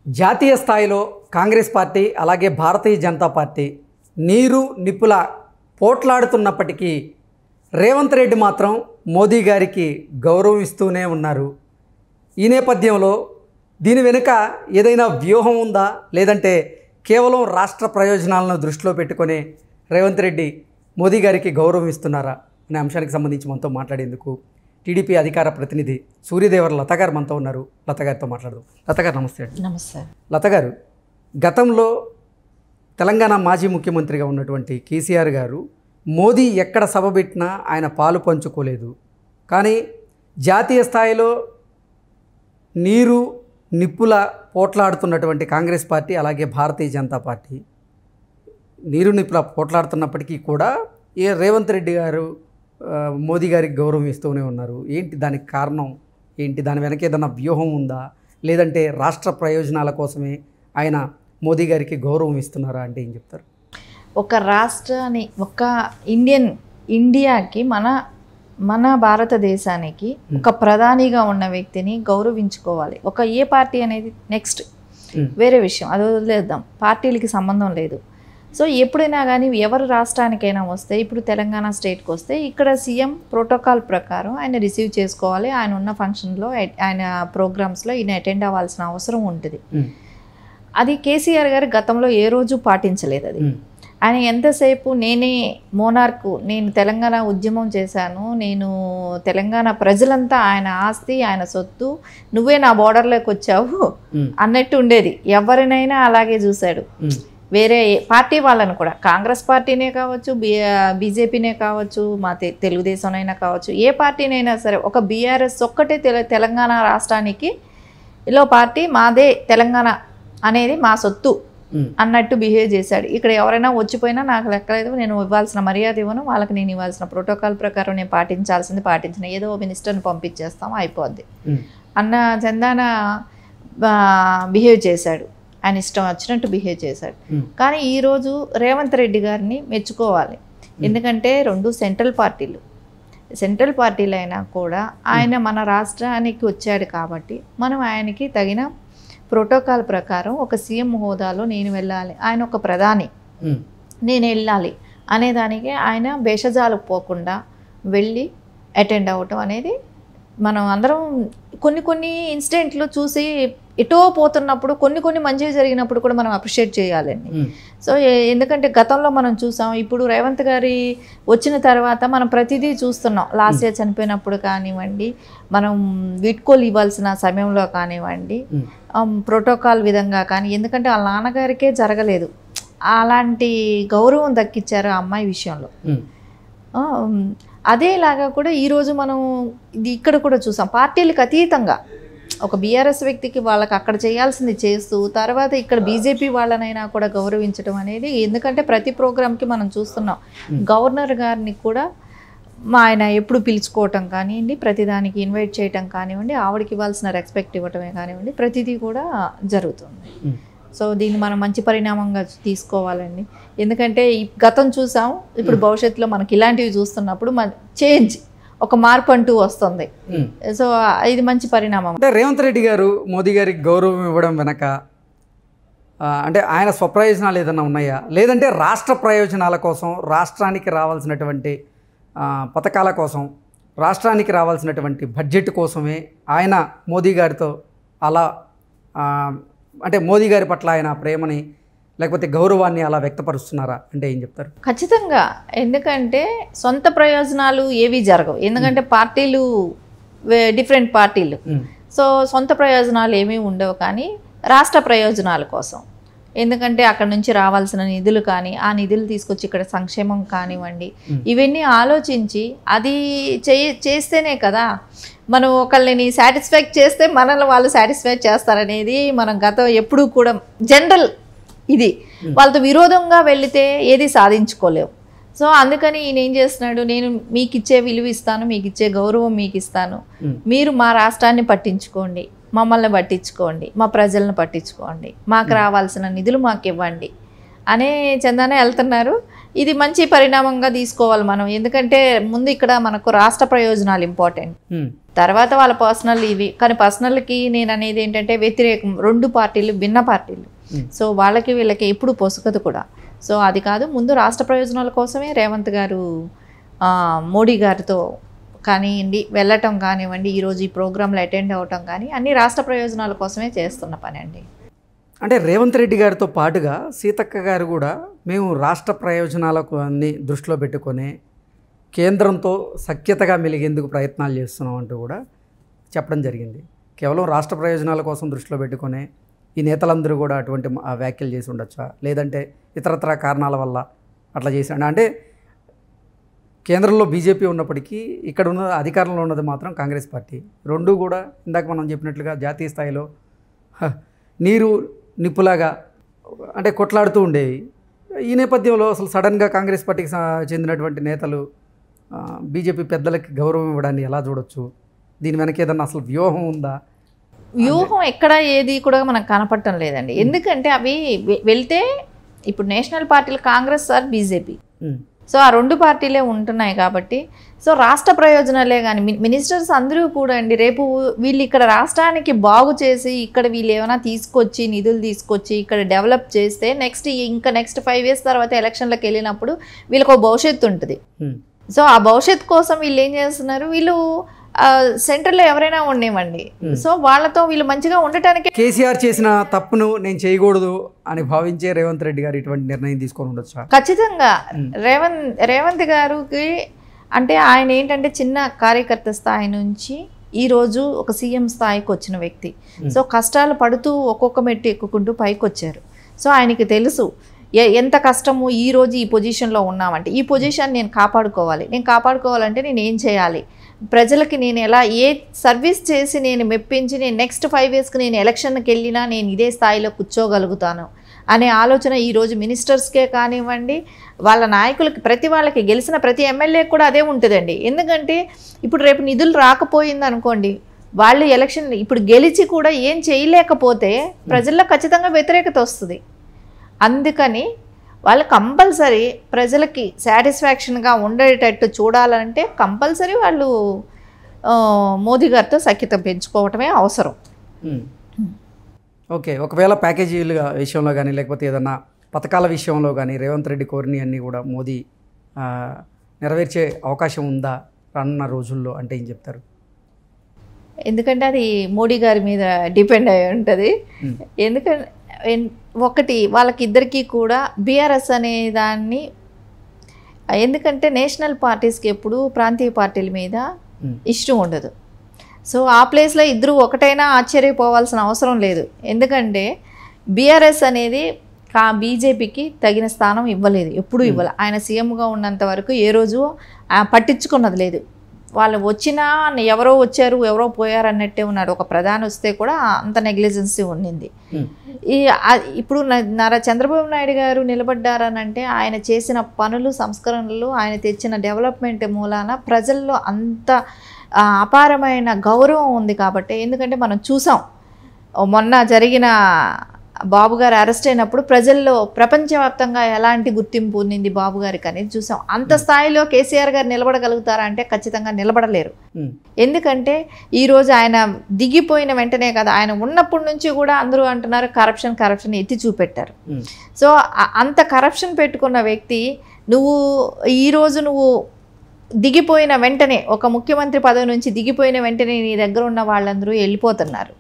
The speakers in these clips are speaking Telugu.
జాతీయ స్థాయిలో కాంగ్రెస్ పార్టీ అలాగే భారతీయ జనతా పార్టీ నీరు నిప్పుల పోట్లాడుతున్నప్పటికీ రేవంత్ రెడ్డి మాత్రం మోదీ గారికి గౌరవం ఇస్తూనే ఉన్నారు. ఈ నేపథ్యంలో దీని వెనుక ఏదైనా వ్యూహం ఉందా, లేదంటే కేవలం రాష్ట్ర ప్రయోజనాలను దృష్టిలో పెట్టుకొని రేవంత్ రెడ్డి మోదీ గారికి గౌరవం ఇస్తున్నారా అనే అంశానికి సంబంధించి మనతో మాట్లాడేందుకు టీడీపీ అధికార ప్రతినిధి సూర్యదేవర లత గారు మనతో ఉన్నారు. లత గారితో మాట్లాడదాం. లత గారు నమస్తే అండి. నమస్తే. లత గారు, గతంలో తెలంగాణ మాజీ ముఖ్యమంత్రిగా ఉన్నటువంటి కేసీఆర్ గారు మోదీ ఎక్కడ సభ పెట్టినా ఆయన పాలు పంచుకోలేదు. కానీ జాతీయ స్థాయిలో నీరు నిప్పుల పోట్లాడుతున్నటువంటి కాంగ్రెస్ పార్టీ అలాగే భారతీయ జనతా పార్టీ నీరు నిప్పుల పోట్లాడుతున్నప్పటికీ కూడా రేవంత్ రెడ్డి గారు మోదీ గారికి గౌరవం ఇస్తూనే ఉన్నారు. ఏంటి దానికి కారణం ఏంటి? దాని వెనక ఏదైనా వ్యూహం ఉందా, లేదంటే రాష్ట్ర ప్రయోజనాల కోసమే ఆయన మోదీ గారికి గౌరవం ఇస్తున్నారా అంటే ఏం చెప్తారు? ఒక రాష్ట్రాన్ని, ఒక ఇండియాకి, మన భారతదేశానికి ఒక ప్రధానిగా ఉన్న వ్యక్తిని గౌరవించుకోవాలి. ఏ పార్టీ అనేది నెక్స్ట్ వేరే విషయం, అది వదిలేద్దాం, పార్టీలకి సంబంధం లేదు. సో ఎప్పుడైనా కానీ ఎవరు రాష్ట్రానికైనా వస్తే, ఇప్పుడు తెలంగాణ స్టేట్కి వస్తే ఇక్కడ సీఎం ప్రోటోకాల్ ప్రకారం ఆయన రిసీవ్ చేసుకోవాలి. ఆయన ఉన్న ఫంక్షన్లో, ఆయన ప్రోగ్రామ్స్లో ఈయన అటెండ్ అవ్వాల్సిన అవసరం ఉంటుంది. అది కేసీఆర్ గారు గతంలో ఏ రోజు పాటించలేదు. అది ఆయన ఎంతసేపు నేనే మోనార్కు, నేను తెలంగాణ ఉద్యమం చేశాను, నేను తెలంగాణ ప్రజలంతా ఆయన ఆస్తి, ఆయన సొత్తు, నువ్వే నా బోర్డర్లోకి వచ్చావు అన్నట్టు ఉండేది. ఎవరినైనా అలాగే చూశాడు. వేరే పార్టీ వాళ్ళని కూడా, కాంగ్రెస్ పార్టీనే కావచ్చు, బీజేపీనే కావచ్చు, మా తెలుగుదేశంనైనా కావచ్చు, ఏ పార్టీనైనా సరే, ఒక బీఆర్ఎస్ ఒక్కటే తెలంగాణ రాష్ట్రానికి ఇలా పార్టీ మాదే, తెలంగాణ అనేది మా సొత్తు అన్నట్టు బిహేవ్ చేశాడు. ఇక్కడ ఎవరైనా వచ్చిపోయినా నాకు లెక్కలేదు, నేను ఇవ్వాల్సిన మర్యాద ఇవ్వను, వాళ్ళకి నేను ఇవ్వాల్సిన ప్రోటోకాల్ ప్రకారం నేను పాటించాల్సింది పాటించిన, ఏదో మినిస్టర్ని పంపించేస్తాం అయిపోద్ది అన్న చందాన బిహేవ్ చేశాడు. ఆయన ఇష్టం వచ్చినట్టు బిహేవ్ చేశాడు. కానీ ఈరోజు రేవంత్ రెడ్డి గారిని మెచ్చుకోవాలి. ఎందుకంటే రెండు సెంట్రల్ పార్టీలు అయినా కూడా ఆయన మన రాష్ట్రానికి వచ్చాడు కాబట్టి మనం ఆయనకి తగిన ప్రోటోకాల్ ప్రకారం ఒక సీఎం హోదాలో నేను వెళ్ళాలి, ఆయన ఒక ప్రధాని, నేను వెళ్ళాలి అనేదానికి ఆయన భేషజాలకు పోకుండా వెళ్ళి అటెండ్ అవ్వటం అనేది మనం అందరం కొన్ని ఇన్సిడెంట్లు చూసి ఎటో పోతున్నప్పుడు, కొన్ని మంచిగా జరిగినప్పుడు కూడా మనం అప్రిషియేట్ చేయాలండి. సో ఎందుకంటే గతంలో మనం చూసాం, ఇప్పుడు రేవంత్ గారి వచ్చిన తర్వాత మనం ప్రతిదీ చూస్తున్నాం. లాస్ట్ ఇయర్ చనిపోయినప్పుడు కానివ్వండి, మనం వీడ్కోలు ఇవ్వాల్సిన సమయంలో కానివ్వండి, ప్రోటోకాల్ విధంగా కానీ, ఎందుకంటే వాళ్ళ నాన్నగారికే జరగలేదు, అలాంటి గౌరవం దక్కిచ్చారు ఆ అమ్మాయి విషయంలో. అదేలాగా కూడా ఈరోజు మనం ఇది ఇక్కడ కూడా చూసాం, పార్టీలకు అతీతంగా ఒక బీఆర్ఎస్ వ్యక్తికి వాళ్ళకి అక్కడ చేయాల్సింది చేస్తూ, తర్వాత ఇక్కడ బీజేపీ వాళ్ళనైనా కూడా గౌరవించడం అనేది, ఎందుకంటే ప్రతి ప్రోగ్రామ్కి మనం చూస్తున్నాం, గవర్నర్ గారిని కూడా ఆయన ఎప్పుడు పిలుచుకోవటం కానివ్వండి, ప్రతిదానికి ఇన్వైట్ చేయటం కానివ్వండి, ఆవిడకి ఇవ్వాల్సిన రెస్పెక్ట్ ఇవ్వటమే కానివ్వండి, ప్రతిదీ కూడా జరుగుతుంది. సో దీన్ని మనం మంచి పరిణామంగా తీసుకోవాలండి. ఎందుకంటే గతం చూసాం, ఇప్పుడు భవిష్యత్తులో మనకి ఇలాంటివి చూస్తున్నప్పుడు చేంజ్, ఒక మార్పు అంటూ వస్తుంది. సో ఇది మంచి పరిణామం. అంటే రేవంత్ రెడ్డి గారు మోదీ గారికి గౌరవం ఇవ్వడం వెనక అంటే ఆయన స్వప్రయోజనాలు ఏదైనా ఉన్నాయా, లేదంటే రాష్ట్ర ప్రయోజనాల కోసం, రాష్ట్రానికి రావాల్సినటువంటి పథకాల కోసం, రాష్ట్రానికి రావాల్సినటువంటి బడ్జెట్ కోసమే ఆయన మోదీ గారితో అలా అంటే మోదీ గారి పట్ల ఆయన ప్రేమని లేకపోతే గౌరవాన్ని అలా వ్యక్తపరుస్తున్నారా అంటే ఏం చెప్తారు? ఖచ్చితంగా. ఎందుకంటే సొంత ప్రయోజనాలు ఏవి జరగవు, ఎందుకంటే పార్టీలు డిఫరెంట్ పార్టీలు, సో సొంత ప్రయోజనాలు ఏమీ ఉండవు. కానీ రాష్ట్ర ప్రయోజనాల కోసం, ఎందుకంటే అక్కడ నుంచి రావాల్సిన నిధులు కానీ, ఆ నిధులు తీసుకొచ్చి ఇక్కడ సంక్షేమం కానివ్వండి, ఇవన్నీ ఆలోచించి అది చేస్తేనే కదా మనం ఒకళ్ళని సాటిస్ఫై చేస్తే మనల్ని వాళ్ళు సాటిస్ఫై చేస్తారనేది మనం గతం ఎప్పుడూ కూడా జనరల్ ఇది. వాళ్ళతో విరోధంగా వెళితే ఏది సాధించుకోలేవు. సో అందుకని ఈయన ఏం చేస్తున్నాడు, నేను మీకు ఇచ్చే విలువ ఇస్తాను, మీకు ఇచ్చే గౌరవం మీకు ఇస్తాను, మీరు మా రాష్ట్రాన్ని పట్టించుకోండి, మమ్మల్ని పట్టించుకోండి, మా ప్రజలను పట్టించుకోండి, మాకు రావాల్సిన నిధులు మాకు ఇవ్వండి అనే చందానే వెళ్తున్నారు. ఇది మంచి పరిణామంగా తీసుకోవాలి మనం. ఎందుకంటే ముందు ఇక్కడ మనకు రాష్ట్ర ప్రయోజనాలు ఇంపార్టెంట్, తర్వాత వాళ్ళ పర్సనల్ ఇవి. కానీ పర్సనల్కి నేను అనేది ఏంటంటే వ్యతిరేకం, 2 పార్టీలు భిన్న పార్టీలు. సో వాళ్ళకి వీళ్ళకి ఎప్పుడు పొసగదు కూడా. సో అది కాదు, ముందు రాష్ట్ర ప్రయోజనాల కోసమే రేవంత్ గారు మోడీ గారితో కానివ్వండి వెళ్ళటం కానివ్వండి, ఈరోజు ఈ ప్రోగ్రాంలో అటెండ్ అవ్వటం కానీ అన్ని రాష్ట్ర ప్రయోజనాల కోసమే చేస్తున్న పని అండి. అంటే రేవంత్ రెడ్డి గారితో పాటుగా సీతక్క గారు కూడా మేము రాష్ట్ర ప్రయోజనాలకు అన్ని దృష్టిలో పెట్టుకొని కేంద్రంతో సఖ్యతగా మెలిగేందుకు ప్రయత్నాలు చేస్తున్నాం అంటూ కూడా చెప్పడం జరిగింది. కేవలం రాష్ట్ర ప్రయోజనాల కోసం దృష్టిలో పెట్టుకొని ఈ నేతలందరూ కూడా అటువంటి వ్యాఖ్యలు చేసి ఉండొచ్చా, లేదంటే ఇతరత్ర కారణాల వల్ల అట్లా చేసి అంటే కేంద్రంలో బీజేపీ ఉన్నప్పటికీ ఇక్కడ ఉన్న అధికారంలో ఉన్నది మాత్రం కాంగ్రెస్ పార్టీ. 2 కూడా ఇందాక మనం చెప్పినట్లుగా జాతీయ స్థాయిలో నీరు నిప్పులాగా అంటే కొట్లాడుతూ ఉండేవి. ఈ నేపథ్యంలో అసలు సడన్గా కాంగ్రెస్ పార్టీకి చెందినటువంటి నేతలు బీజేపీ పెద్దలకి గౌరవం ఇవ్వడాన్ని ఎలా చూడొచ్చు? దీని వెనక ఏదన్నా అసలు వ్యూహం ఉందా? వ్యూహం ఎక్కడ ఏది కూడా మనకు కనపడటం లేదండి. ఎందుకంటే అవి వెళ్తే ఇప్పుడు నేషనల్ పార్టీలు కాంగ్రెస్ ఆర్ బీజేపీ, సో ఆ 2 పార్టీలే ఉంటున్నాయి కాబట్టి సో రాష్ట్ర ప్రయోజనాలే. కానీ మినిస్టర్స్ అందరూ కూడా అండి రేపు వీళ్ళు ఇక్కడ రాష్ట్రానికి బాగు చేసి ఇక్కడ వీళ్ళు ఏమైనా తీసుకొచ్చి నిధులు తీసుకొచ్చి ఇక్కడ డెవలప్ చేస్తే నెక్స్ట్ 5 years తర్వాత ఎలక్షన్లకు వెళ్ళినప్పుడు వీళ్ళకు ఒక భవిష్యత్తు ఉంటుంది. సో ఆ భవిష్యత్తు కోసం వీళ్ళు ఏం చేస్తున్నారు, వీళ్ళు సెంటర్లో ఎవరైనా ఉండేవండి, సో వాళ్ళతో వీళ్ళు మంచిగా ఉండటానికి కేసీఆర్ చేసిన తప్పును నేను చేయకూడదు అని భావించే రేవంత్ రెడ్డి గారు ఇటువంటి నిర్ణయం తీసుకొని ఉండొచ్చా? ఖచ్చితంగా రేవంత్ గారికి అంటే ఆయన ఏంటంటే చిన్న కార్యకర్త స్థాయి నుంచి ఈరోజు ఒక సీఎం స్థాయికి వచ్చిన వ్యక్తి. సో కష్టాలు పడుతూ ఒక్కొక్క మెట్టు ఎక్కుకుంటూ పైకి వచ్చారు. సో ఆయనకి తెలుసు ఎంత కష్టము ఈరోజు ఈ పొజిషన్లో ఉన్నామంటే, ఈ పొజిషన్ నేను కాపాడుకోవాలంటే నేను ఏం చేయాలి, ప్రజలకి నేను ఎలా ఏ సర్వీస్ చేసి నేను మెప్పించి నేను నెక్స్ట్ 5 yearsకి నేను ఎలక్షన్కి వెళ్ళినా నేను ఇదే స్థాయిలో కూర్చోగలుగుతాను అనే ఆలోచన ఈరోజు మినిస్టర్స్కే కానివ్వండి, వాళ్ళ నాయకులకి వాళ్ళకి గెలిచిన ప్రతి ఎమ్మెల్యేకి కూడా అదే ఉంటుందండి. ఎందుకంటే ఇప్పుడు రేపు నిధులు రాకపోయింది అనుకోండి, వాళ్ళు ఎలక్షన్ ఇప్పుడు గెలిచి కూడా ఏం చేయలేకపోతే ప్రజల్లో ఖచ్చితంగా వ్యతిరేకత వస్తుంది. అందుకని వాళ్ళు కంపల్సరీ ప్రజలకి సాటిస్ఫాక్షన్గా ఉండేటట్టు చూడాలంటే కంపల్సరీ వాళ్ళు మోదీ గారితో సఖ్యత పెంచుకోవటమే అవసరం. ఓకే, ఒకవేళ ప్యాకేజీల విషయంలో కానీ లేకపోతే ఏదన్నా పథకాల విషయంలో కానీ రేవంత్ రెడ్డి కోరిని అన్నీ కూడా మోదీ నెరవేర్చే అవకాశం ఉందా రానున్న రోజుల్లో అంటే ఏం చెప్తారు? ఎందుకంటే అది మోడీ గారి మీద డిపెండ్ అయి ఉంటుంది. ఎందుకంటే ఒకటి వాళ్ళకిద్దరికీ కూడా బీఆర్ఎస్ అనే దాన్ని, ఎందుకంటే నేషనల్ పార్టీస్కి ఎప్పుడు ప్రాంతీయ పార్టీల మీద ఇష్టం ఉండదు. సో ఆ ప్లేస్లో ఇద్దరు ఒకటైనా ఆశ్చర్యపోవాల్సిన అవసరం లేదు. ఎందుకంటే బీఆర్ఎస్ అనేది బీజేపీకి తగిన స్థానం ఇవ్వలేదు, ఎప్పుడూ ఇవ్వాలి. ఆయన సీఎంగా ఉన్నంత వరకు ఏ రోజు పట్టించుకున్నది లేదు. వాళ్ళు వచ్చినా ఎవరో వచ్చారు ఎవరో పోయారు అన్నట్టే ఉన్నాడు. ఒక ప్రధాని వస్తే కూడా అంత నెగ్లిజెన్సీ ఉన్నింది. ఇప్పుడు చంద్రబాబు నాయుడు గారు నిలబడ్డారనంటే ఆయన చేసిన పనులు సంస్కరణలు ఆయన తెచ్చిన డెవలప్మెంట్ మూలాన ప్రజల్లో అంత అపారమైన గౌరవం ఉంది కాబట్టి. ఎందుకంటే మనం చూసాం మొన్న జరిగిన బాబు గారు అరెస్ట్ అయినప్పుడు ప్రజల్లో ప్రపంచవ్యాప్తంగా ఎలాంటి గుర్తింపు ఉన్నింది బాబు గారికి అనేది చూసాం. అంత స్థాయిలో కేసీఆర్ గారు నిలబడగలుగుతారా అంటే ఖచ్చితంగా నిలబడలేరు. ఎందుకంటే ఈరోజు ఆయన దిగిపోయిన వెంటనే కదా, ఆయన ఉన్నప్పటి నుంచి కూడా అందరూ అంటున్నారు కరప్షన్ ఎత్తి చూపెట్టారు. సో అంత కరప్షన్ పెట్టుకున్న వ్యక్తి ఈరోజు నువ్వు దిగిపోయిన వెంటనే, ఒక ముఖ్యమంత్రి పదవి నుంచి దిగిపోయిన వెంటనే నీ దగ్గర ఉన్న వాళ్ళందరూ వెళ్ళిపోతున్నారు.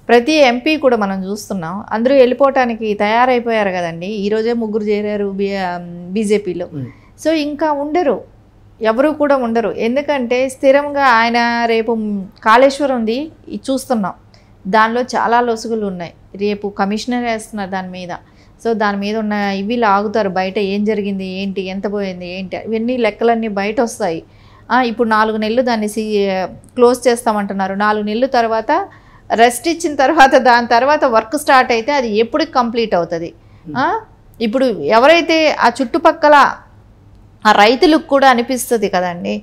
ప్రతి ఎంపీ కూడా మనం చూస్తున్నాం, అందరూ వెళ్ళిపోవటానికి తయారైపోయారు కదండి. ఈరోజే 3 చేరారు బీజేపీలో. సో ఇంకా ఎవరు కూడా ఉండరు. ఎందుకంటే స్థిరంగా ఆయన రేపు కాళేశ్వరంది చూస్తున్నాం, దానిలో చాలా లొసుగులు ఉన్నాయి. రేపు కమిషనర్ వేస్తున్నారు దాని మీద. సో దాని మీద ఉన్న ఇవి లాగుతారు, బయట ఏం జరిగింది ఏంటి, ఎంత పోయింది ఏంటి, ఇవన్నీ లెక్కలన్నీ బయట వస్తాయి. ఇప్పుడు 4 నెలలు దాన్ని క్లోజ్ చేస్తామంటున్నారు. 4 నెలల తర్వాత రెస్ట్ ఇచ్చిన తర్వాత దాని తర్వాత వర్క్ స్టార్ట్ అయితే అది ఎప్పటికి కంప్లీట్ అవుతుంది? ఇప్పుడు ఎవరైతే ఆ చుట్టుపక్కల ఆ రైతులకు కూడా అనిపిస్తుంది కదండి,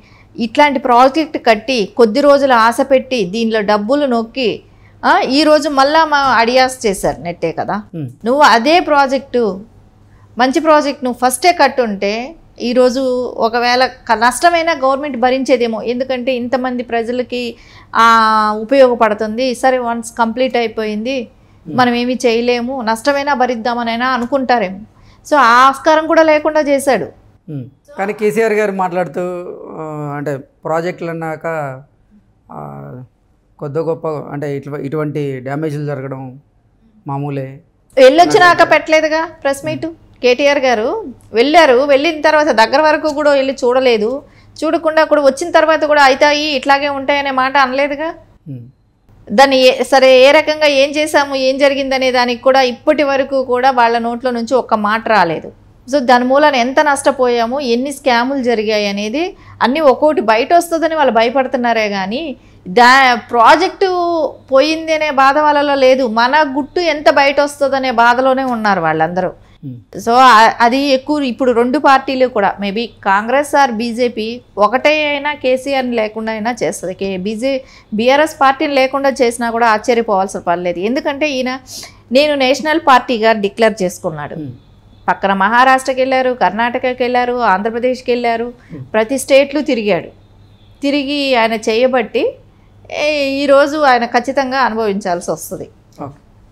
ఇట్లాంటి ప్రాజెక్ట్ కట్టి కొద్ది రోజులు ఆశ పెట్టి దీనిలో డబ్బులు నొక్కి ఈరోజు మళ్ళా మా అడియాస్ చేశారు నెట్టే కదా. నువ్వు అదే ప్రాజెక్టు మంచి ప్రాజెక్ట్ నువ్వు ఫస్టే కట్టుంటే ఈరోజు ఒకవేళ నష్టమైనా గవర్నమెంట్ భరించేదేమో, ఎందుకంటే ఇంతమంది ప్రజలకి ఉపయోగపడుతుంది, సరే వన్స్ కంప్లీట్ అయిపోయింది మనం ఏమీ చేయలేము, నష్టమైనా భరిద్దామనైనా అనుకుంటారేమో. సో ఆ ఆస్కారం కూడా లేకుండా చేశాడు. కానీ కేసీఆర్ గారు మాట్లాడుతూ అంటే ప్రాజెక్టులు అన్నాక కొద్ది గొప్ప అంటే ఇటువంటి డ్యామేజ్లు జరగడం మామూలే. వెళ్ళొచ్చినాక పెట్టలేదుగా ప్రెస్ మీట్. కేటీఆర్ గారు వెళ్ళారు, వెళ్ళిన తర్వాత దగ్గర వరకు కూడా వెళ్ళి చూడలేదు, చూడకుండా కూడా వచ్చిన తర్వాత కూడా అవుతాయి ఇట్లాగే ఉంటాయనే మాట అనలేదుగా. దాన్ని సరే ఏ రకంగా ఏం చేశాము ఏం జరిగిందనే దానికి కూడా ఇప్పటి వరకు కూడా వాళ్ళ నోట్లో నుంచి ఒక్క మాట రాలేదు. సో దాని మూలాన ఎంత నష్టపోయాము, ఎన్ని స్కాములు జరిగాయి అనేది అన్నీ ఒక్కోటి బయట వస్తుందని వాళ్ళు భయపడుతున్నారే కానీ ప్రాజెక్టు పోయింది అనే బాధ వాళ్ళలో లేదు. మన గుట్టు ఎంత బయట వస్తుందనే బాధలోనే ఉన్నారు వాళ్ళందరూ. సో అది ఎక్కువ ఇప్పుడు రెండు పార్టీలు కూడా మేబీ కాంగ్రెస్ ఆర్ బీజేపీ ఒకటే అయినా కేసీఆర్ని లేకుండా అయినా చేస్తుంది. బీఆర్ఎస్ పార్టీని లేకుండా చేసినా కూడా ఆశ్చర్యపోవాల్సిన పర్లేదు. ఎందుకంటే ఈయన నేను నేషనల్ పార్టీగా డిక్లేర్ చేసుకున్నాడు. పక్కన మహారాష్ట్రకి వెళ్ళారు, కర్ణాటకకి వెళ్ళారు, ఆంధ్రప్రదేశ్కి వెళ్ళారు, ప్రతి స్టేట్లు తిరిగాడు. తిరిగి ఆయన చేయబట్టి ఈరోజు ఆయన ఖచ్చితంగా అనుభవించాల్సి వస్తుంది.